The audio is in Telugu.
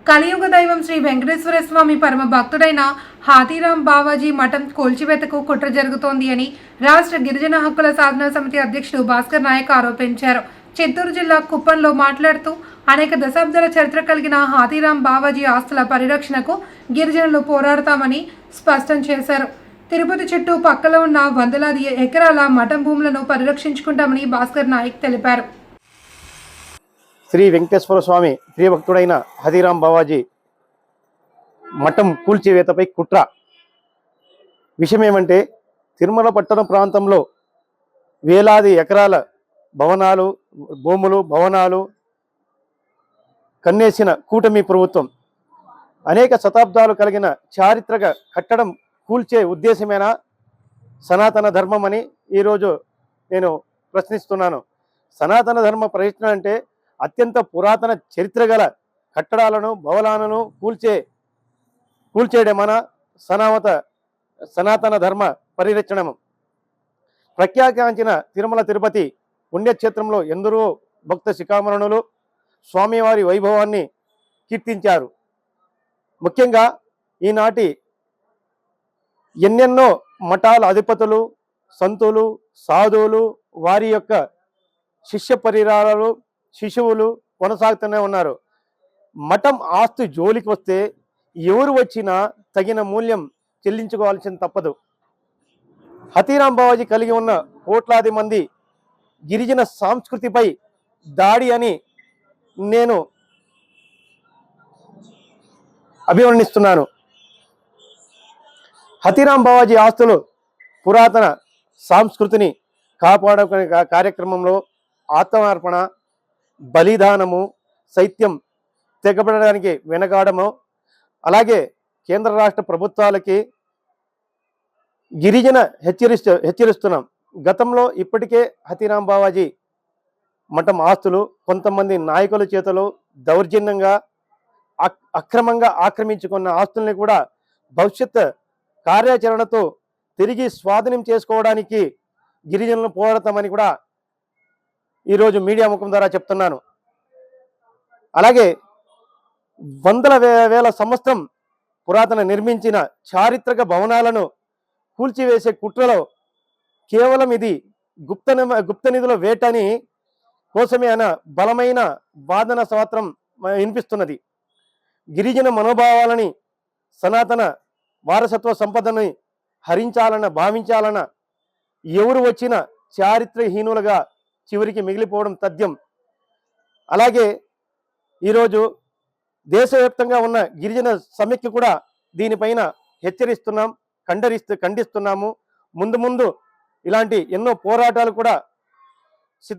కలియుగ దైవం శ్రీ వెంకటేశ్వర స్వామి పరమ భక్తుడైన హాతీరాం బావాజీ మఠం కూల్చివేతకు కుట్ర జరుగుతోంది అని రాష్ట్ర గిరిజన హక్కుల సాధన సమితి అధ్యక్షుడు భాస్కర్ నాయక్ ఆరోపించారు. చిత్తూరు జిల్లా కుప్పంలో మాట్లాడుతూ అనేక దశాబ్దాల చరిత్ర కలిగిన హాతీరాం బావాజీ ఆస్తుల పరిరక్షణకు గిరిజనులు పోరాడతామని స్పష్టం చేశారు. తిరుపతి చుట్టూ పక్కలో ఉన్న వందలాది ఎకరాల మఠం భూములను పరిరక్షించుకుంటామని భాస్కర్ నాయక్ తెలిపారు. శ్రీ వెంకటేశ్వర స్వామి ప్రియభక్తుడైన హాతీరాం బావాజీ మఠం కూల్చివేతపై కుట్ర. విషయం ఏమంటే, తిరుమల పట్టణ ప్రాంతంలో వేలాది ఎకరాల భవనాలు కన్నేసిన కూటమి ప్రభుత్వం అనేక శతాబ్దాలు కలిగిన చారిత్రక కట్టడం కూల్చే ఉద్దేశమేనా సనాతన ధర్మం అని ఈరోజు నేను ప్రశ్నిస్తున్నాను. సనాతన ధర్మ ప్రయత్నం అంటే అత్యంత పురాతన చరిత్ర గల కట్టడాలను భవనాలను కూల్చేయడమన సనాతన ధర్మ పరిరక్షణము. ప్రఖ్యాతించిన తిరుమల తిరుపతి పుణ్యక్షేత్రంలో ఎందరో భక్త శిఖామణులు స్వామివారి వైభవాన్ని కీర్తించారు. ముఖ్యంగా ఈనాటి ఎన్నెన్నో మఠాల అధిపతులు, సంతులు, సాధువులు, వారి యొక్క శిష్య పరివారాలు, శిశువులు కొనసాగుతూనే ఉన్నారు. మఠం ఆస్తి జోలికి వస్తే ఎవరు వచ్చినా తగిన మూల్యం చెల్లించుకోవాల్సిన తప్పదు. హాతీరాం బావాజీ కలిగి ఉన్న కోట్లాది మంది గిరిజన సంస్కృతిపై దాడి అని నేను అభివర్ణిస్తున్నాను. హాతీరాం బావాజీ ఆస్తులు పురాతన సంస్కృతిని కాపాడుకునే కార్యక్రమంలో ఆత్మార్పణ, బలిదానము, సైత్యం తెగబడడానికి వెనకాడము, అలాగే కేంద్ర రాష్ట్ర ప్రభుత్వాలకి గిరిజన హెచ్చరిస్తున్నాం. గతంలో ఇప్పటికే హాతీరాం బావాజీ మఠం ఆస్తులు కొంతమంది నాయకుల చేతలో దౌర్జన్యంగా అక్రమంగా ఆక్రమించుకున్న ఆస్తుల్ని కూడా భవిష్యత్ కార్యాచరణతో తిరిగి స్వాధీనం చేసుకోవడానికి గిరిజనులు పోరాడతామని కూడా ఈరోజు మీడియా ముఖం ద్వారా చెప్తున్నాను. అలాగే వందల వేల సంవత్సరం పురాతన నిర్మించిన చారిత్రక భవనాలను కూల్చివేసే కుట్రలో కేవలం ఇది గుప్త నిధుల వేటని కోసమే అన్న బలమైన వాదన స్వాత్రం వినిపిస్తున్నది. గిరిజన మనోభావాలని, సనాతన వారసత్వ సంపదని భావించాలన్న ఎవరు వచ్చినా చారిత్రహీనులుగా చివరికి మిగిలిపోవడం తథ్యం. అలాగే ఈరోజు దేశవ్యాప్తంగా ఉన్న గిరిజన సమైక్య కూడా దీనిపైన హెచ్చరిస్తున్నాం, ఖండిస్తున్నాము. ముందు ఇలాంటి ఎన్నో పోరాటాలు కూడా